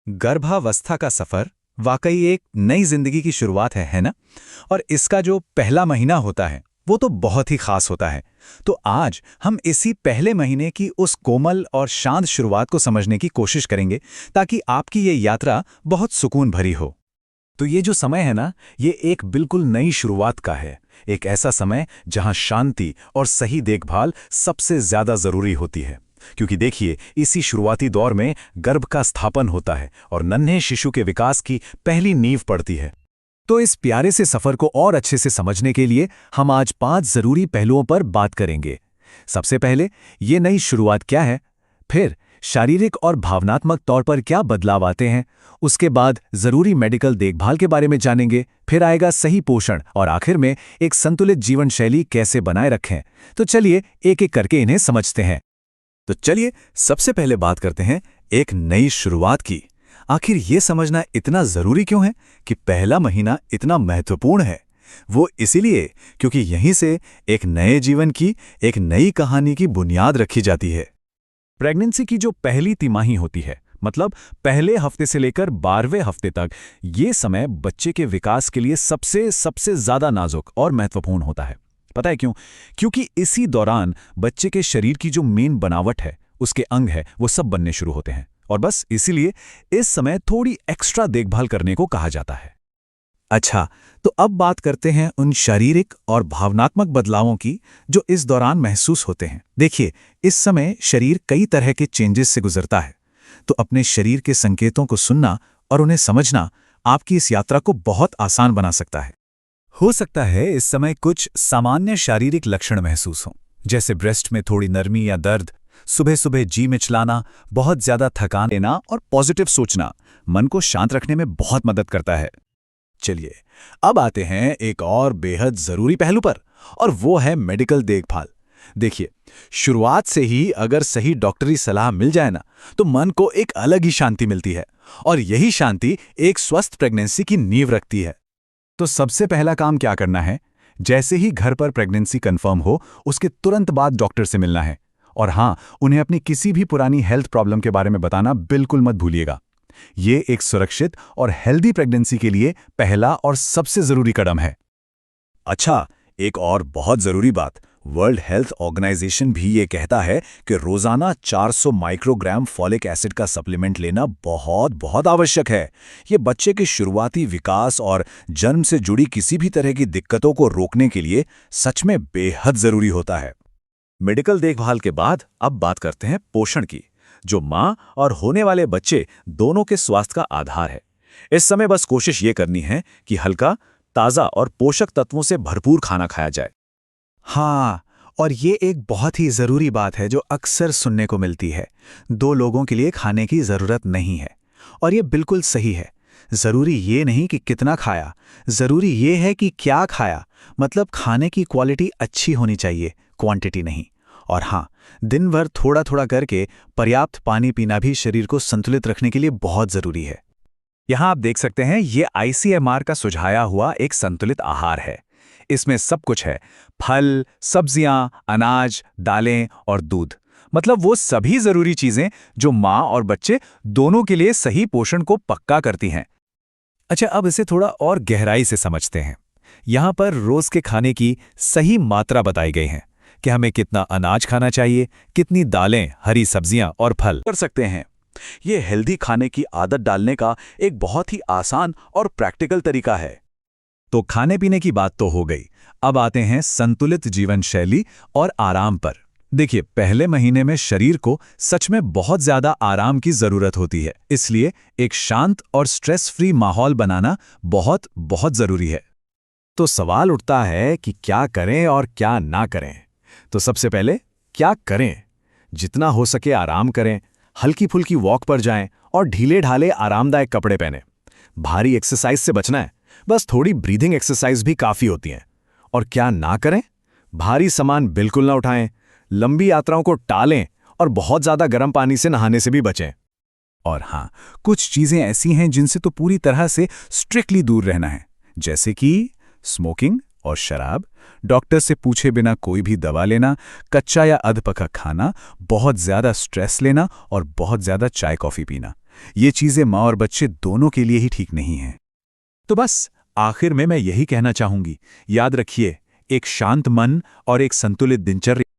गर्भावस्था का सफर वाकई एक नई जिंदगी की शुरुआत है ना? और इसका जो पहला महीना होता है वो तो बहुत ही खास होता है। तो आज हम इसी पहले महीने की उस कोमल और शांत शुरुआत को समझने की कोशिश करेंगे ताकि आपकी ये यात्रा बहुत सुकून भरी हो। तो ये जो समय है ना, ये एक बिल्कुल नई शुरुआत का है। एक ऐसा समय जहां शांति और सही देखभाल सबसे ज्यादा जरूरी होती है। क्योंकि देखिए, इसी शुरुआती दौर में गर्भ का स्थापन होता है और नन्हे शिशु के विकास की पहली नींव पड़ती है। तो इस प्यारे से सफर को और अच्छे से समझने के लिए हम आज 5 जरूरी पहलुओं पर बात करेंगे। सबसे पहले, ये नई शुरुआत क्या है, फिर शारीरिक और भावनात्मक तौर पर क्या बदलाव आते हैं, उसके बाद जरूरी मेडिकल देखभाल के बारे में जानेंगे, फिर आएगा सही पोषण और आखिर में एक संतुलित जीवन शैली कैसे बनाए रखें। तो चलिए एक एक करके इन्हें समझते हैं। तो चलिए सबसे पहले बात करते हैं एक नई शुरुआत की। आखिर ये समझना इतना जरूरी क्यों है कि पहला महीना इतना महत्वपूर्ण है? वो इसीलिए क्योंकि यहीं से एक नए जीवन की, एक नई कहानी की बुनियाद रखी जाती है। प्रेगनेंसी की जो पहली तिमाही होती है, मतलब पहले हफ्ते से लेकर 12वें हफ्ते तक, ये समय बच्चे के विकास के लिए सबसे ज्यादा नाजुक और महत्वपूर्ण होता है। पता है क्यों? क्योंकि इसी दौरान बच्चे के शरीर की जो मेन बनावट है, उसके अंग है, वो सब बनने शुरू होते हैं। और बस इसीलिए इस समय थोड़ी एक्स्ट्रा देखभाल करने को कहा जाता है। अच्छा, तो अब बात करते हैं उन शारीरिक और भावनात्मक बदलावों की जो इस दौरान महसूस होते हैं। देखिए, इस समय शरीर कई तरह के चेंजेस से गुजरता है। तो अपने शरीर के संकेतों को सुनना और उन्हें समझना आपकी इस यात्रा को बहुत आसान बना सकता है। हो सकता है इस समय कुछ सामान्य शारीरिक लक्षण महसूस हों, जैसे ब्रेस्ट में थोड़ी नरमी या दर्द, सुबह सुबह जी मिचलाना, बहुत ज्यादा थकान लेना और पॉजिटिव सोचना मन को शांत रखने में बहुत मदद करता है। चलिए अब आते हैं एक और बेहद जरूरी पहलू पर, और वो है मेडिकल देखभाल। देखिए, शुरुआत से ही अगर सही डॉक्टरी सलाह मिल जाए ना, तो मन को एक अलग ही शांति मिलती है, और यही शांति एक स्वस्थ प्रेगनेंसी की नींव रखती है। तो सबसे पहला काम क्या करना है? जैसे ही घर पर प्रेगनेंसी कंफर्म हो, उसके तुरंत बाद डॉक्टर से मिलना है। और हाँ, उन्हें अपनी किसी भी पुरानी हेल्थ प्रॉब्लम के बारे में बताना बिल्कुल मत भूलिएगा। ये एक सुरक्षित और हेल्दी प्रेगनेंसी के लिए पहला और सबसे जरूरी कदम है। अच्छा, एक और बहुत जरूरी बात, वर्ल्ड हेल्थ ऑर्गेनाइजेशन भी ये कहता है कि रोजाना 400 माइक्रोग्राम फॉलिक एसिड का सप्लीमेंट लेना बहुत बहुत आवश्यक है। ये बच्चे के शुरुआती विकास और जन्म से जुड़ी किसी भी तरह की दिक्कतों को रोकने के लिए सच में बेहद जरूरी होता है। मेडिकल देखभाल के बाद अब बात करते हैं पोषण की, जो माँ और होने वाले बच्चे दोनों के स्वास्थ्य का आधार है। इस समय बस कोशिश ये करनी है कि हल्का, ताज़ा और पोषक तत्वों से भरपूर खाना खाया जाए। हाँ, और ये एक बहुत ही ज़रूरी बात है जो अक्सर सुनने को मिलती है। 2 लोगों के लिए खाने की ज़रूरत नहीं है, और ये बिल्कुल सही है। ज़रूरी ये नहीं कि कितना खाया, ज़रूरी ये है कि क्या खाया। मतलब खाने की क्वालिटी अच्छी होनी चाहिए, क्वांटिटी नहीं। और हाँ, दिन भर थोड़ा थोड़ा करके पर्याप्त पानी पीना भी शरीर को संतुलित रखने के लिए बहुत ज़रूरी है। यहाँ आप देख सकते हैं, ये ICMR का सुझाया हुआ एक संतुलित आहार है। इसमें सब कुछ है, फल, सब्जियां, अनाज, दालें और दूध। मतलब वो सभी जरूरी चीजें जो माँ और बच्चे दोनों के लिए सही पोषण को पक्का करती हैं। अच्छा, अब इसे थोड़ा और गहराई से समझते हैं। यहाँ पर रोज के खाने की सही मात्रा बताई गई है कि हमें कितना अनाज खाना चाहिए, कितनी दालें, हरी सब्जियां और फल कर सकते हैं। ये हेल्दी खाने की आदत डालने का एक बहुत ही आसान और प्रैक्टिकल तरीका है। तो खाने पीने की बात तो हो गई, अब आते हैं संतुलित जीवन शैली और आराम पर। देखिए, पहले महीने में शरीर को सच में बहुत ज्यादा आराम की जरूरत होती है, इसलिए एक शांत और स्ट्रेस फ्री माहौल बनाना बहुत बहुत जरूरी है। तो सवाल उठता है कि क्या करें और क्या ना करें। तो सबसे पहले क्या करें? जितना हो सके आराम करें, हल्की फुल्की वॉक पर जाएं और ढीले ढाले आरामदायक कपड़े पहनें। भारी एक्सरसाइज से बचना है, बस थोड़ी ब्रीदिंग एक्सरसाइज भी काफी होती हैं। और क्या ना करें? भारी सामान बिल्कुल ना उठाएं, लंबी यात्राओं को टालें और बहुत ज्यादा गर्म पानी से नहाने से भी बचें। और हाँ, कुछ चीजें ऐसी हैं जिनसे तो पूरी तरह से स्ट्रिक्टली दूर रहना है, जैसे कि स्मोकिंग और शराब, डॉक्टर से पूछे बिना कोई भी दवा लेना, कच्चा या अधपका खाना, बहुत ज्यादा स्ट्रेस लेना और बहुत ज्यादा चाय कॉफी पीना। ये चीज़ें माँ और बच्चे दोनों के लिए ही ठीक नहीं हैं। तो बस आखिर में मैं यही कहना चाहूंगी, याद रखिए, एक शांत मन और एक संतुलित दिनचर्या